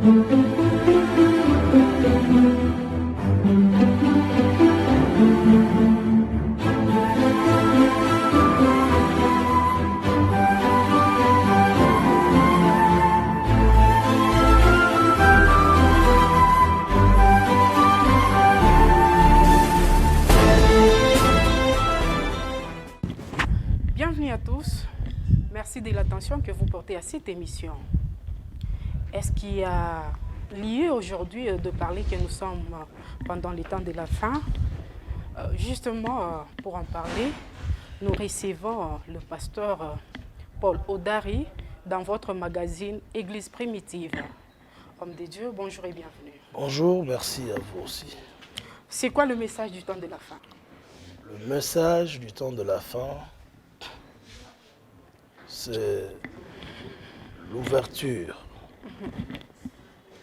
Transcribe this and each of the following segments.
Bienvenue à tous. Merci de l'attention que vous portez à cette émission. Est-ce qu'il y a lieu aujourd'hui de parler que nous sommes pendant le temps de la fin? Justement, pour en parler, nous recevons le pasteur Paul Odari dans votre magazine Église primitive. Homme de Dieu, bonjour et bienvenue. Bonjour, merci à vous aussi. C'est quoi le message du temps de la fin? Le message du temps de la fin, c'est l'ouverture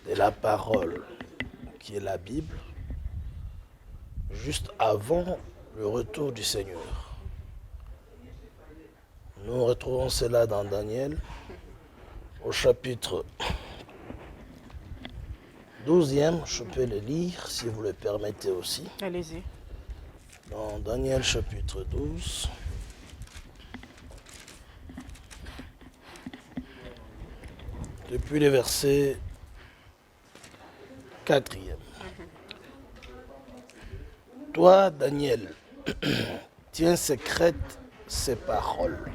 de la parole qui est la Bible, juste avant le retour du Seigneur. Nous retrouvons cela dans Daniel, au chapitre 12e, je peux le lire si vous le permettez aussi. Allez-y. Dans Daniel chapitre 12, depuis le verset 4e. Toi, Daniel, tiens secrète ces paroles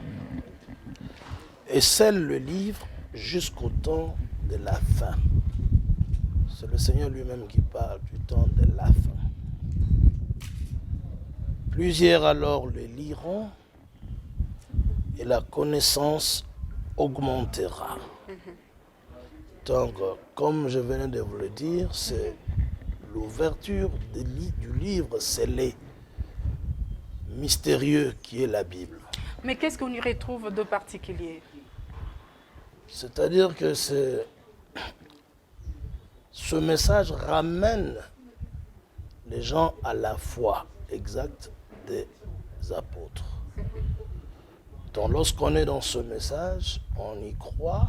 et scelle le livre jusqu'au temps de la fin. C'est le Seigneur lui-même qui parle du temps de la fin. Plusieurs alors le liront et la connaissance augmentera. Donc, comme je venais de vous le dire, c'est l'ouverture du livre scellé, mystérieux qui est la Bible. Mais qu'est-ce qu'on y retrouve de particulier? C'est-à-dire que ce message ramène les gens à la foi exacte des apôtres. Donc lorsqu'on est dans ce message, on y croit,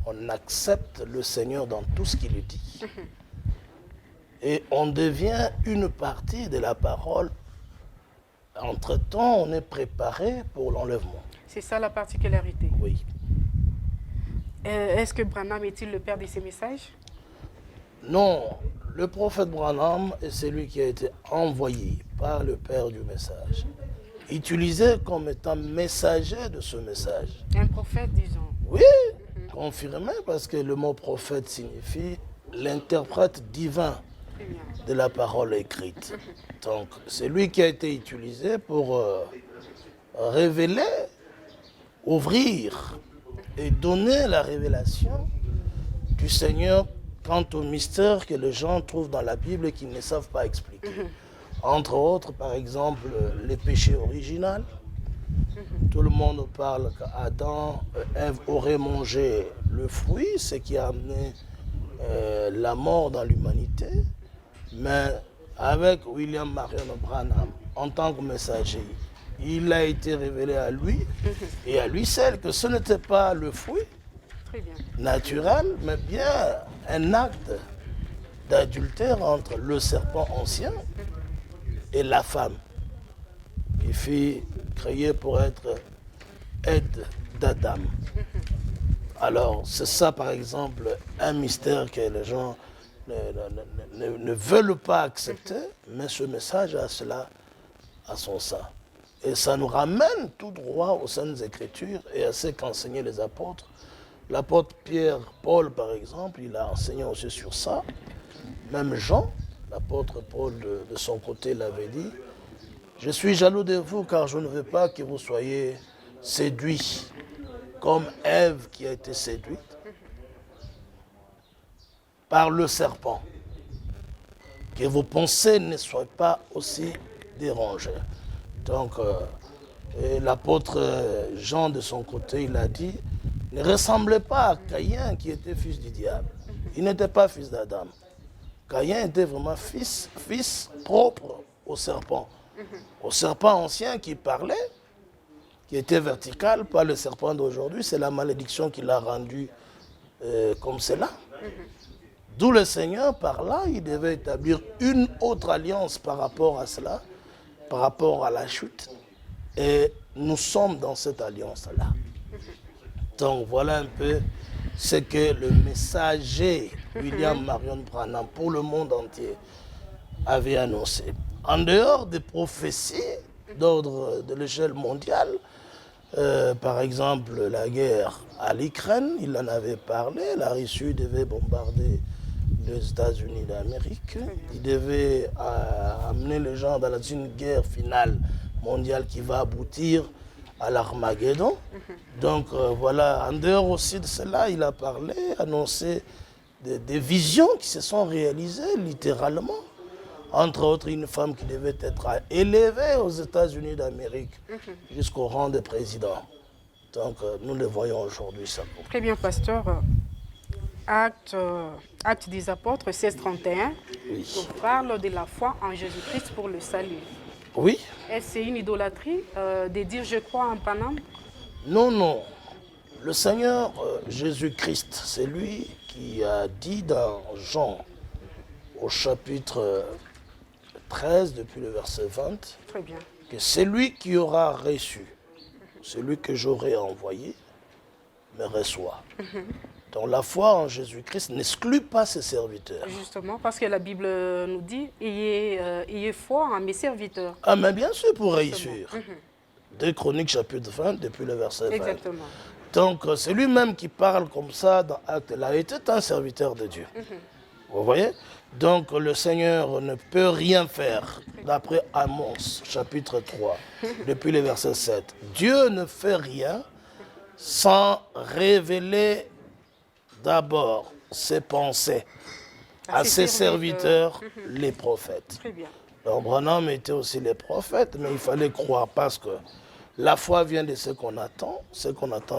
on accepte le Seigneur dans tout ce qu'il dit. Et on devient une partie de la parole. Entre-temps, on est préparé pour l'enlèvement. C'est ça la particularité. Oui. Est-ce que Branham est-il le père de ces messages? Non, le prophète Branham est celui qui a été envoyé par le père du message, utilisé comme étant messager de ce message. Un prophète, disons. Oui, confirmé, parce que le mot prophète signifie l'interprète divin de la parole écrite. Donc, c'est lui qui a été utilisé pour révéler, ouvrir et donner la révélation du Seigneur quant aux mystères que les gens trouvent dans la Bible et qu'ils ne savent pas expliquer. Entre autres, par exemple, les péchés originaux. Tout le monde parle qu'Adam et Ève auraient mangé le fruit, ce qui a amené la mort dans l'humanité. Mais avec William Marion Branham, en tant que messager, il a été révélé à lui et à lui seul que ce n'était pas le fruit naturel, mais bien un acte d'adultère entre le serpent ancien et la femme, qui fut créée pour être aide d'Adam. Alors, c'est ça, par exemple, un mystère que les gens ne veulent pas accepter, mais ce message a cela à son sein. Et ça nous ramène tout droit aux Saintes Écritures et à ce qu'enseignaient les apôtres. L'apôtre Pierre, Paul, par exemple, il a enseigné aussi sur ça. Même Jean, l'apôtre Paul, de son côté, l'avait dit, « Je suis jaloux de vous car je ne veux pas que vous soyez séduits comme Ève qui a été séduite par le serpent. Que vos pensées ne soient pas aussi dérangées. » Donc, l'apôtre Jean, de son côté, il a dit, « Ne ressemblez pas à Caïn qui était fils du diable. Il n'était pas fils d'Adam. Caïn était vraiment fils propre au serpent. Au serpent ancien qui parlait, qui était vertical, pas le serpent d'aujourd'hui. C'est la malédiction qui l'a rendu comme cela. D'où le Seigneur, par là, il devait établir une autre alliance par rapport à cela, par rapport à la chute. Et nous sommes dans cette alliance-là. Donc voilà un peu ce que le messager William Marion Branham pour le monde entier avait annoncé. En dehors des prophéties d'ordre de l'échelle mondiale, par exemple la guerre à l'Ukraine, il en avait parlé, la Russie devait bombarder les États-Unis d'Amérique, il devait amener les gens dans une guerre finale mondiale qui va aboutir à l'Armageddon. Donc voilà, en dehors aussi de cela, il a parlé, annoncé des visions qui se sont réalisées littéralement. Entre autres, une femme qui devait être élevée aux États-Unis d'Amérique jusqu'au rang de président. Donc nous le voyons aujourd'hui, ça. Très bien, pasteur. Acte des apôtres 16:31, Oui. on parle de la foi en Jésus-Christ pour le salut. Oui. Est-ce une idolâtrie de dire je crois en Paname? Non, non. Le Seigneur Jésus-Christ, c'est lui qui a dit dans Jean, au chapitre 13, depuis le verset 20, Très bien. que c'est lui qui aura reçu, celui que j'aurai envoyé, me reçoit. Donc la foi en Jésus-Christ n'exclut pas ses serviteurs. Justement, parce que la Bible nous dit ayez foi en mes serviteurs. Ah, mais bien sûr, pour réussir. 2 Chroniques, chapitre 20, depuis le verset 20. Exactement. Donc, c'est lui-même qui parle comme ça dans Actes. Il a été un serviteur de Dieu. Vous voyez? Donc, le Seigneur ne peut rien faire, d'après Amos, chapitre 3, depuis le verset 7. Dieu ne fait rien sans révéler d'abord ses pensées à ses serviteurs, les prophètes. Très bien. Donc, Branham était aussi les prophètes, mais il fallait croire parce que la foi vient de ce qu'on attend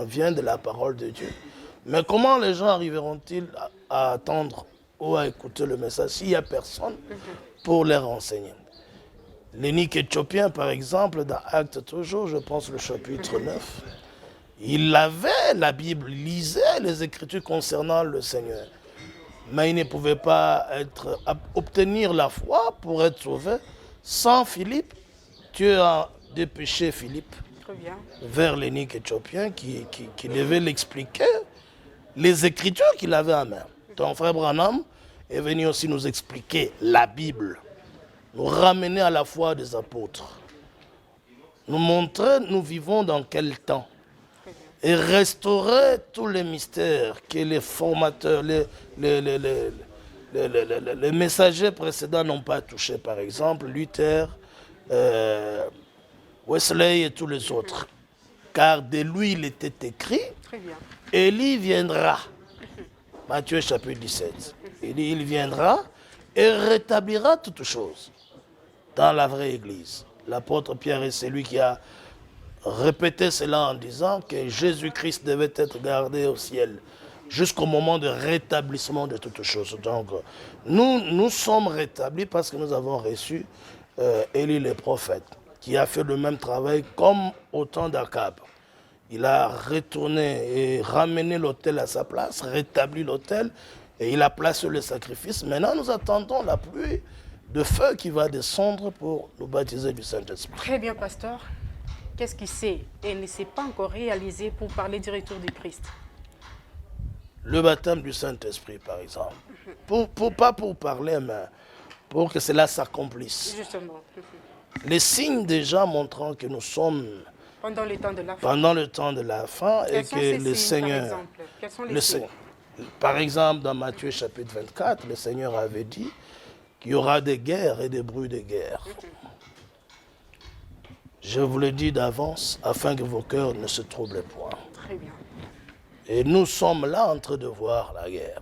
vient de la parole de Dieu. Mais comment les gens arriveront-ils à attendre ou à écouter le message s'il n'y a personne pour les renseigner? L'énigme éthiopien, par exemple, dans Actes toujours, je pense le chapitre 9, il avait la Bible, il lisait les Écritures concernant le Seigneur. Mais il ne pouvait pas obtenir la foi pour être sauvé sans Philippe. Dieu a dépêché Philippe Très bien. vers l'énigme éthiopien qui devait l'expliquer les Écritures qu'il avait en main. Donc frère Branham est venu aussi nous expliquer la Bible, nous ramener à la foi des apôtres, nous montrer nous vivons dans quel temps et restaurer tous les mystères que les formateurs, les messagers précédents n'ont pas touchés. Par exemple, Luther, Wesley et tous les autres. Car de lui, il était écrit, Très bien. Élie viendra. Matthieu chapitre 17. Il dit, il viendra et rétablira toutes choses dans la vraie église. L'apôtre Pierre est celui qui a répété cela en disant que Jésus-Christ devait être gardé au ciel jusqu'au moment de rétablissement de toutes choses. Donc, nous sommes rétablis parce que nous avons reçu Élie le prophète, qui a fait le même travail comme au temps d'Akab. Il a retourné et ramené l'autel à sa place, rétabli l'autel, et il a placé le sacrifice. Maintenant, nous attendons la pluie de feu qui va descendre pour nous baptiser du Saint-Esprit. Très bien, pasteur. Qu'est-ce qui s'est et ne s'est pas encore réalisé pour parler du retour du Christ? Le baptême du Saint-Esprit, par exemple. Pas pour parler, mais pour que cela s'accomplisse. Justement. Les signes déjà montrant que nous sommes Pendant le temps de la fin. pendant le temps de la fin et Quels sont que ces le signes, par Seigneur... exemple? Quels sont les le signes? Par exemple, dans Matthieu chapitre 24, le Seigneur avait dit qu'il y aura des guerres et des bruits de guerre. Je vous le dis d'avance, afin que vos cœurs ne se troublent point. Très bien. Et nous sommes là en train de voir la guerre.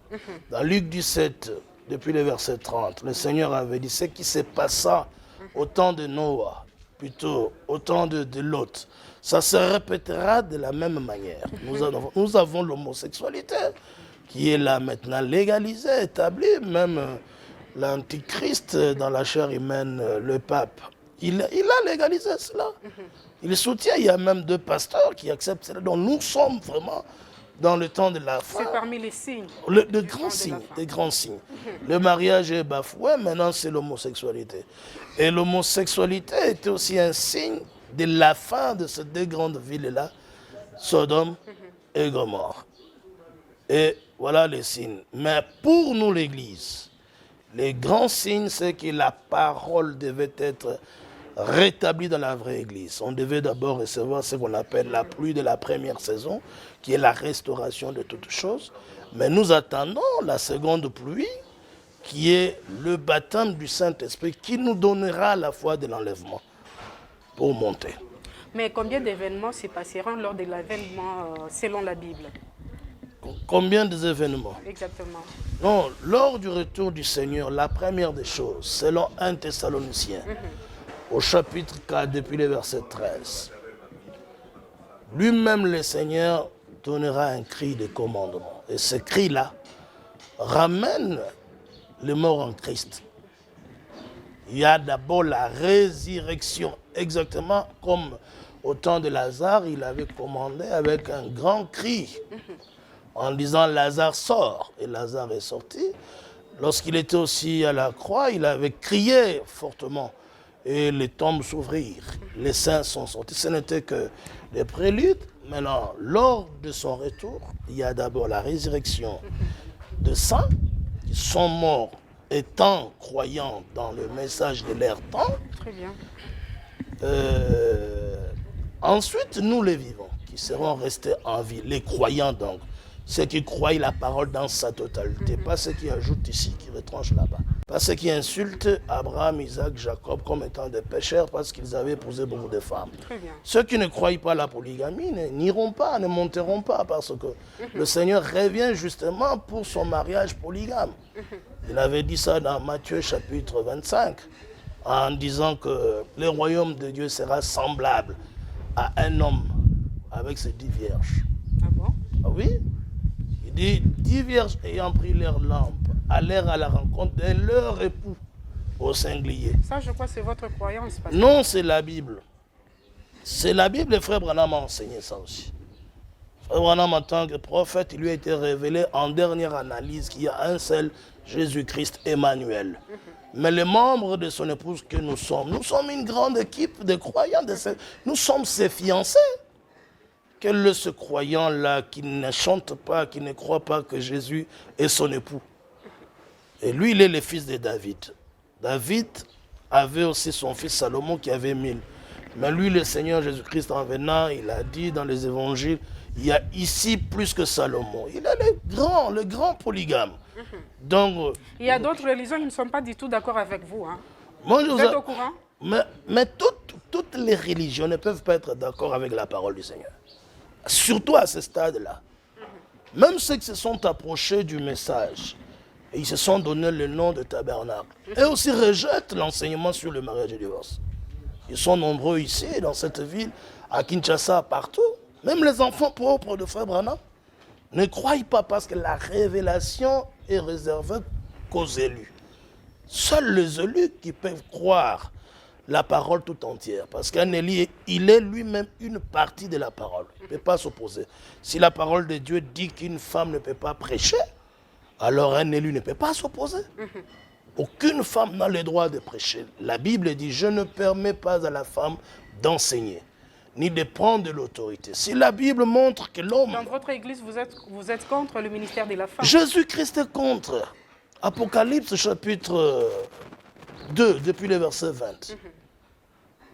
Dans Luc 17, depuis le verset 30, le Seigneur avait dit ce qui se passa au temps de Noah, plutôt au temps de Lot, ça se répétera de la même manière. Nous avons l'homosexualité qui est là maintenant légalisée, établie, même l'antichrist dans la chair humaine, le pape. Il a légalisé cela. Il soutient, il y a même 2 pasteurs qui acceptent cela. Donc nous sommes vraiment dans le temps de la fin. C'est parmi les signes. De grands signes. Le mariage est bafoué, maintenant c'est l'homosexualité. Et l'homosexualité était aussi un signe de la fin de ces deux grandes villes-là, Sodome et Gomorrhe. Et voilà les signes. Mais pour nous, l'Église, les grands signes, c'est que la parole devait être rétablie dans la vraie Église. On devait d'abord recevoir ce qu'on appelle la pluie de la première saison, qui est la restauration de toutes choses. Mais nous attendons la seconde pluie, qui est le baptême du Saint-Esprit, qui nous donnera la foi de l'enlèvement pour monter. Mais combien d'événements se passeront lors de l'avènement selon la Bible? Combien d'événements? Exactement. Non, lors du retour du Seigneur, la première des choses, selon 1 Thessaloniciens, au chapitre 4, depuis le verset 13, lui-même le Seigneur donnera un cri de commandement. Et ce cri-là ramène les morts en Christ. Il y a d'abord la résurrection, exactement comme au temps de Lazare, il avait commandé avec un grand cri, en disant Lazare sort, et Lazare est sorti. Lorsqu'il était aussi à la croix, il avait crié fortement, et les tombes s'ouvrirent, les saints sont sortis. Ce n'était que des préludes. Maintenant, lors de son retour, il y a d'abord la résurrection de saints qui sont morts étant croyants dans le message de leur temps. Très bien. Ensuite, nous les vivants, qui serons restés en vie, les croyants donc, ceux qui croient la parole dans sa totalité, pas ceux qui ajoutent ici, qui retranchent là-bas. Pas ceux qui insultent Abraham, Isaac, Jacob comme étant des pécheurs parce qu'ils avaient épousé beaucoup de femmes. Très bien. Ceux qui ne croient pas à la polygamie n'iront pas, ne monteront pas parce que le Seigneur revient justement pour son mariage polygame. Il avait dit ça dans Matthieu chapitre 25 en disant que le royaume de Dieu sera semblable à un homme avec ses 10 vierges. Ah bon? Ah oui? Il dit 10 vierges ayant pris leur lampe allèrent à la rencontre de leur époux au singulier. Ça, je crois, c'est votre croyance. Pasteur. Non, c'est la Bible. C'est la Bible, et Frère Branham a enseigné ça aussi. Frère Branham, en tant que prophète, il lui a été révélé en dernière analyse qu'il y a un seul Jésus-Christ Emmanuel. Mais les membres de son épouse que nous sommes une grande équipe de croyants. Nous sommes ses fiancés. Quel est ce croyant-là qui ne chante pas, qui ne croit pas que Jésus est son époux? Et lui, il est le fils de David. David avait aussi son fils Salomon qui avait 1000. Mais lui, le Seigneur Jésus-Christ, en venant, il a dit dans les évangiles, il y a ici plus que Salomon. Il est le grand polygame. Donc, il y a d'autres religions qui ne sont pas du tout d'accord avec vous. Hein? Moi, vous êtes au courant? Mais toutes les religions ne peuvent pas être d'accord avec la parole du Seigneur. Surtout à ce stade-là. Même ceux qui se sont approchés du message, et ils se sont donné le nom de tabernacle, et aussi rejettent l'enseignement sur le mariage et le divorce. Ils sont nombreux ici, dans cette ville, à Kinshasa, partout. Même les enfants propres de Frère Branham ne croient pas parce que la révélation est réservée qu'aux élus. Seuls les élus qui peuvent croire la parole tout entière. Parce qu'un élu, il est lui-même une partie de la parole. Il ne peut pas s'opposer. Si la parole de Dieu dit qu'une femme ne peut pas prêcher, alors un élu ne peut pas s'opposer. Aucune femme n'a le droit de prêcher. La Bible dit, je ne permets pas à la femme d'enseigner, ni de prendre de l'autorité. Si la Bible montre que l'homme... Dans votre église, vous êtes contre le ministère de la femme. Jésus-Christ est contre. Apocalypse chapitre 2, depuis le verset 20.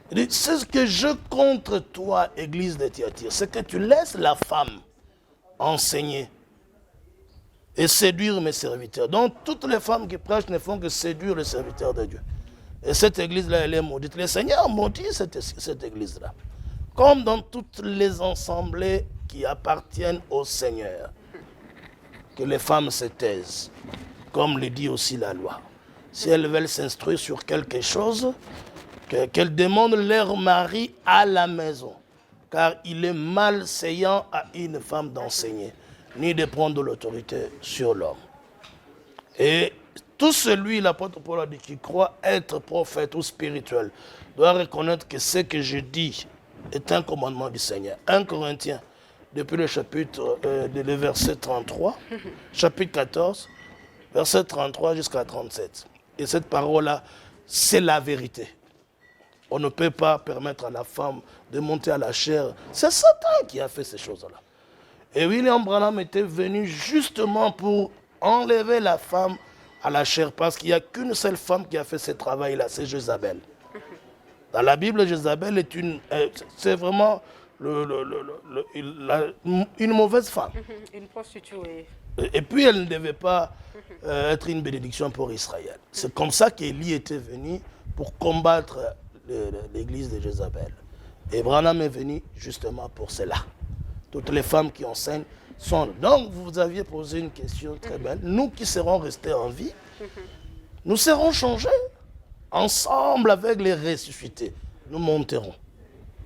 Il dit, c'est ce que je contre toi, église de Thyatire, c'est que tu laisses la femme enseigner et séduire mes serviteurs. Donc, toutes les femmes qui prêchent ne font que séduire les serviteurs de Dieu. Et cette église-là, elle est maudite. Le Seigneur maudit cette église-là. Comme dans toutes les assemblées qui appartiennent au Seigneur. Que les femmes se taisent, comme le dit aussi la loi. Si elles veulent s'instruire sur quelque chose, qu'elles demandent leur mari à la maison. Car il est malséant à une femme d'enseigner, ni de prendre l'autorité sur l'homme. Et tout celui, l'apôtre Paul a dit, qui croit être prophète ou spirituel, doit reconnaître que ce que je dis est un commandement du Seigneur. 1 Corinthiens, depuis le chapitre, le verset 33, chapitre 14, verset 33 jusqu'à 37. Et cette parole-là, c'est la vérité. On ne peut pas permettre à la femme de monter à la chair. C'est Satan qui a fait ces choses-là. Et William Branham était venu justement pour enlever la femme à la chair, parce qu'il n'y a qu'une seule femme qui a fait ce travail-là, c'est Jézabel. Dans la Bible, Jézabel c'est vraiment une mauvaise femme. Une prostituée. Et puis elle ne devait pas être une bénédiction pour Israël. C'est comme ça qu'Élie était venu pour combattre l'église de Jézabel. Et Branham est venu justement pour cela. Toutes les femmes qui enseignent sont... Donc vous aviez posé une question très belle. Nous qui serons restés en vie, nous serons changés. Ensemble avec les ressuscités, nous monterons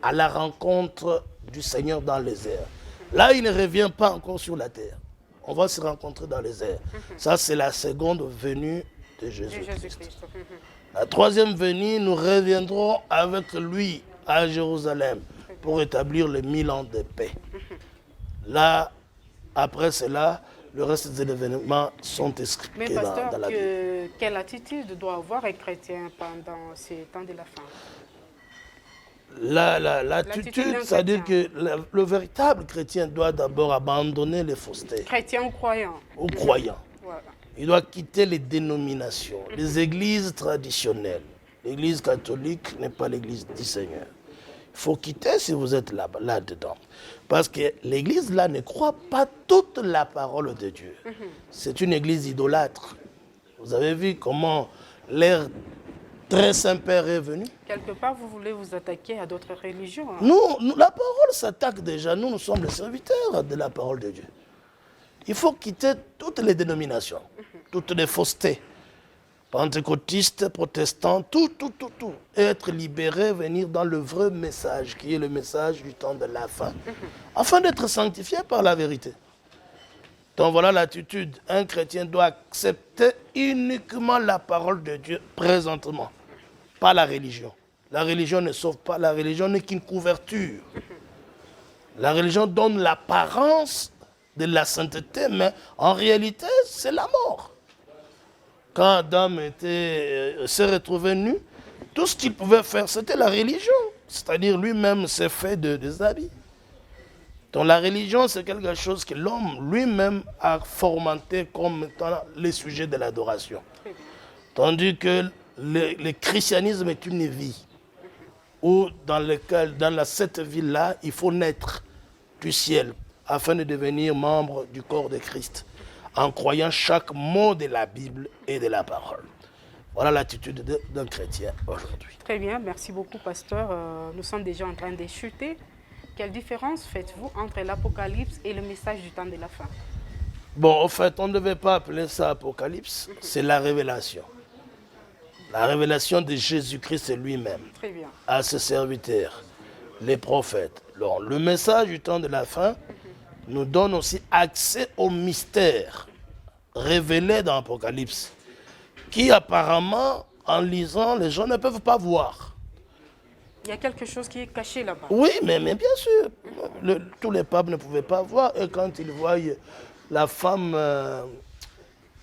à la rencontre du Seigneur dans les airs. Là, il ne revient pas encore sur la terre. On va se rencontrer dans les airs. Ça, c'est la seconde venue de Jésus-Christ. La troisième venue, nous reviendrons avec lui à Jérusalem pour établir les 1000 ans de paix. Là, après cela, le reste des événements sont expliqués. Mais pasteur, dans la Bible. Quelle attitude doit avoir un chrétien pendant ces temps de la fin? L'attitude, c'est-à-dire que le véritable chrétien doit d'abord abandonner les faussetés. Chrétien ou croyant? Ou croyant. Voilà. Il doit quitter les dénominations, les églises traditionnelles. L'église catholique n'est pas l'église du Seigneur. Il faut quitter si vous êtes là-dedans. Parce que l'église là ne croit pas toute la parole de Dieu. C'est une église idolâtre. Vous avez vu comment l'ère très Saint-Père est venue? Quelque part, vous voulez vous attaquer à d'autres religions. Hein? Nous, la parole s'attaque déjà. Nous sommes les serviteurs de la parole de Dieu. Il faut quitter toutes les dénominations, toutes les faussetés. Pentecôtistes, protestants, tout. Être libéré, venir dans le vrai message, qui est le message du temps de la fin, afin d'être sanctifié par la vérité. Donc voilà l'attitude. Un chrétien doit accepter uniquement la parole de Dieu présentement, pas la religion. La religion ne sauve pas, la religion n'est qu'une couverture. La religion donne l'apparence de la sainteté, mais en réalité, c'est la mort. Quand Adam s'est retrouvé nu, tout ce qu'il pouvait faire, c'était la religion. C'est-à-dire lui-même s'est fait des habits. Donc la religion, c'est quelque chose que l'homme lui-même a fomenté comme étant les sujets de l'adoration. Tandis que le christianisme est une vie où dans cette vie-là, il faut naître du ciel afin de devenir membre du corps de Christ, en croyant chaque mot de la Bible et de la parole. Voilà l'attitude d'un chrétien aujourd'hui. Très bien, merci beaucoup, pasteur. Nous sommes déjà en train de chuter. Quelle différence faites-vous entre l'Apocalypse et le message du temps de la fin? Bon, en fait, on ne devait pas appeler ça Apocalypse, c'est la révélation. La révélation de Jésus-Christ lui-même à ses serviteurs, les prophètes. Alors, le message du temps de la fin nous donne aussi accès au mystère révélé dans l'Apocalypse, qui apparemment, en lisant, les gens ne peuvent pas voir. Il y a quelque chose qui est caché là-bas. Oui, mais bien sûr. Tous les papes ne pouvaient pas voir. Et quand ils voient la femme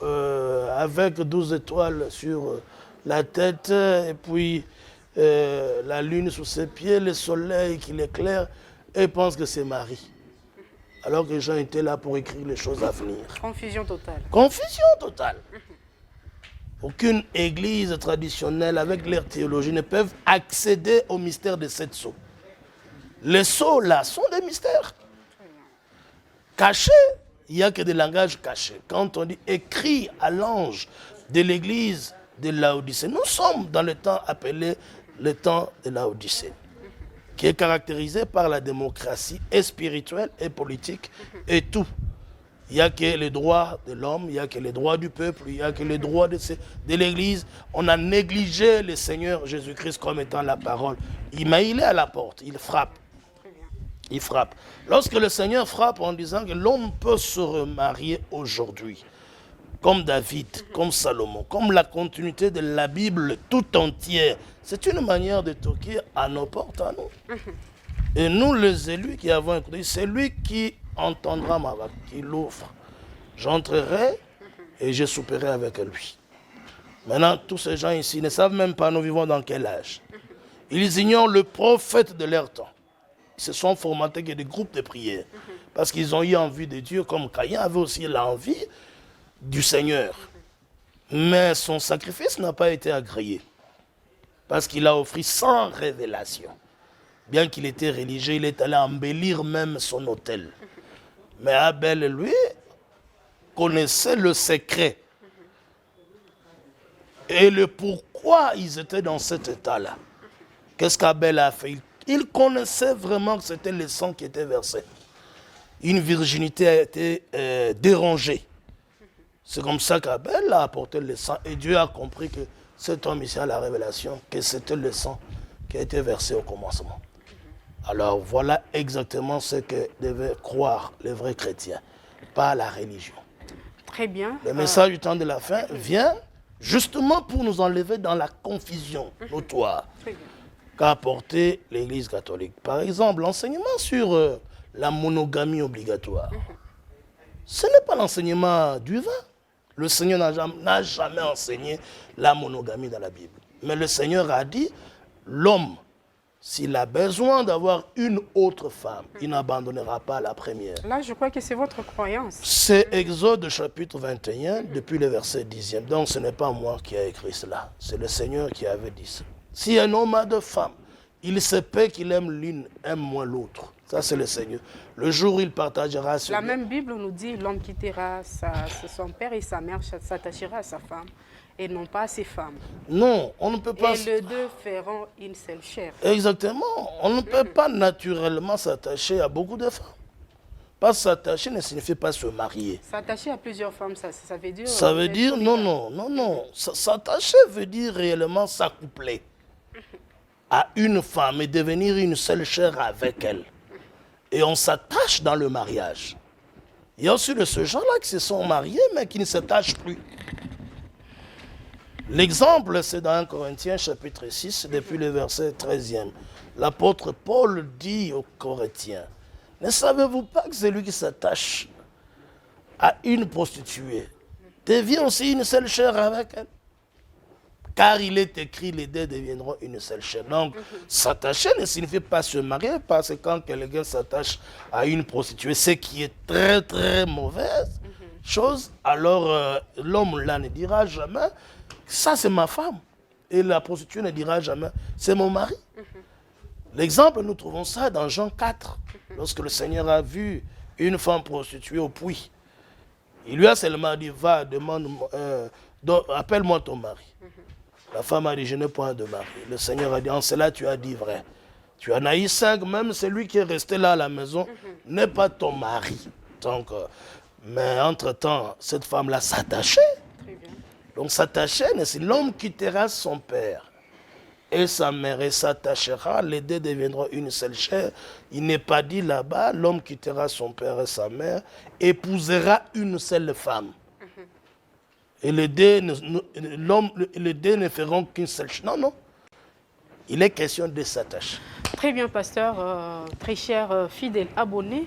avec 12 étoiles sur la tête, et puis la lune sous ses pieds, le soleil qui l'éclaire, et ils pensent que c'est Marie. Alors que les gens étaient là pour écrire les choses à venir. Confusion totale. Confusion totale. Aucune église traditionnelle avec leur théologie ne peuvent accéder au mystère de cette sceaux. Les sceaux là sont des mystères. Cachés, il n'y a que des langages cachés. Quand on dit écrit à l'ange de l'église de Laodicée, nous sommes dans le temps appelé le temps de Laodicée, qui est caractérisé par la démocratie et spirituelle et politique et tout. Il n'y a que les droits de l'homme, il n'y a que les droits du peuple, il n'y a que les droits de l'Église. On a négligé le Seigneur Jésus-Christ comme étant la parole. Il est à la porte, il frappe. Il frappe. Lorsque le Seigneur frappe en disant que l'homme peut se remarier aujourd'hui, comme David, comme Salomon, comme la continuité de la Bible tout entière, c'est une manière de toquer à nos portes à nous. Et nous, les élus qui avons écouté, c'est lui qui entendra ma voix, qui l'offre. J'entrerai et je souperai avec lui. Maintenant, tous ces gens ici ne savent même pas nous vivons dans quel âge. Ils ignorent le prophète de leur temps. Ils se sont formatés que des groupes de prière. Parce qu'ils ont eu envie de Dieu, comme Caïn avait aussi l'envie du Seigneur. Mais son sacrifice n'a pas été agréé. Parce qu'il a offert sans révélation. Bien qu'il était religieux, il est allé embellir même son autel. Mais Abel, lui, connaissait le secret. Et le pourquoi ils étaient dans cet état-là. Qu'est-ce qu'Abel a fait? Il connaissait vraiment que c'était le sang qui était versé. Une virginité a été dérangée. C'est comme ça qu'Abel a apporté le sang. Et Dieu a compris que cet homme ici a la révélation, que c'était le sang qui a été versé au commencement. Alors voilà exactement ce que devaient croire les vrais chrétiens, pas la religion. Très bien. Le message du temps de la fin vient justement pour nous enlever dans la confusion notoire qu'a apporté l'Église catholique. Par exemple, l'enseignement sur la monogamie obligatoire. Ce n'est pas l'enseignement du vin. Le Seigneur n'a jamais enseigné la monogamie dans la Bible. Mais le Seigneur a dit, l'homme, s'il a besoin d'avoir une autre femme, il n'abandonnera pas la première. Là, je crois que c'est votre croyance. C'est Exode chapitre 21, depuis le verset 10e. Donc ce n'est pas moi qui ai écrit cela. C'est le Seigneur qui avait dit ça. Si un homme a deux femmes, il se peut qu'il aime l'une, aime moins l'autre. Ça, c'est le Seigneur. Le jour où il partagera ce La même Bible nous dit l'homme quittera son père et sa mère s'attachera à sa femme et non pas à ses femmes. Non, on ne peut pas... Et les deux feront une seule chair. Exactement. On ne peut pas naturellement s'attacher à beaucoup de femmes. Pas s'attacher ne signifie pas se marier. S'attacher à plusieurs femmes, ça veut dire... Ça veut dire, non. S'attacher veut dire réellement s'accoupler à une femme et devenir une seule chair avec elle. Et on s'attache dans le mariage. Il y a aussi de ce genre-là qui se sont mariés, mais qui ne s'attachent plus. L'exemple, c'est dans 1 Corinthiens chapitre 6, depuis le verset 13e. L'apôtre Paul dit aux Corinthiens, ne savez-vous pas que celui qui s'attache à une prostituée devient aussi une seule chair avec elle? Car il est écrit, les deux deviendront une seule chair. Donc, s'attacher ne signifie pas se marier, parce que quand quelqu'un s'attache à une prostituée, ce qui est très très mauvaise chose, alors l'homme là ne dira jamais, ça c'est ma femme. Et la prostituée ne dira jamais, c'est mon mari. L'exemple, nous trouvons ça dans Jean 4, lorsque le Seigneur a vu une femme prostituée au puits. Il lui a seulement dit, va, demande, appelle-moi ton mari. La femme a dit, je n'ai point de mari. Le Seigneur a dit, en cela tu as dit vrai. Tu en as eu 5, même celui qui est resté là à la maison n'est pas ton mari. Donc, mais entre-temps, cette femme-là s'attachait. Donc s'attacher, c'est l'homme quittera son père et sa mère et s'attachera, les deux deviendront une seule chair. Il n'est pas dit là-bas, l'homme quittera son père et sa mère, épousera une seule femme. Et les deux ne feront qu'une seule chose. Non. Il est question de s'attacher. Très bien, pasteur. Très cher fidèle abonné,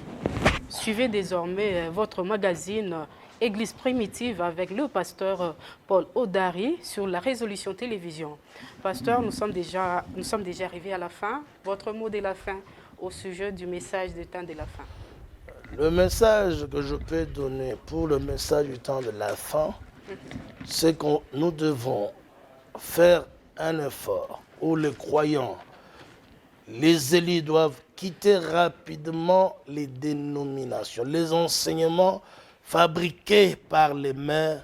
suivez désormais votre magazine Église primitive avec le pasteur Paul Odari sur la Résolution Télévision. Pasteur, nous sommes déjà arrivés à la fin. Votre mot de la fin au sujet du message du temps de la fin. Le message que je peux donner pour le message du temps de la fin, c'est que nous devons faire un effort où les croyants, les élus doivent quitter rapidement les dénominations, les enseignements fabriqués par les mains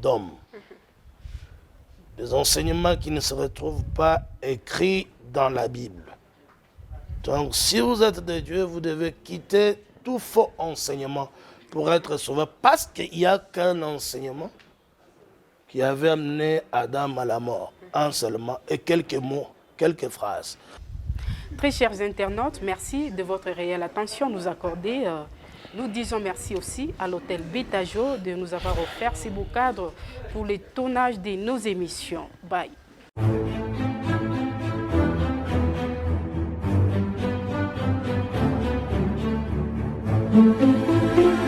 d'hommes. Des enseignements qui ne se retrouvent pas écrits dans la Bible. Donc, si vous êtes de Dieu, vous devez quitter tout faux enseignement pour être sauvé. Parce qu'il n'y a qu'un enseignement qui avait amené Adam à la mort. Un seulement. Et quelques mots, quelques phrases. Très chers internautes, merci de votre réelle attention nous accorder. Nous disons merci aussi à l'hôtel Betajo de nous avoir offert ces beaux cadres pour le tournage de nos émissions. Bye. Merci.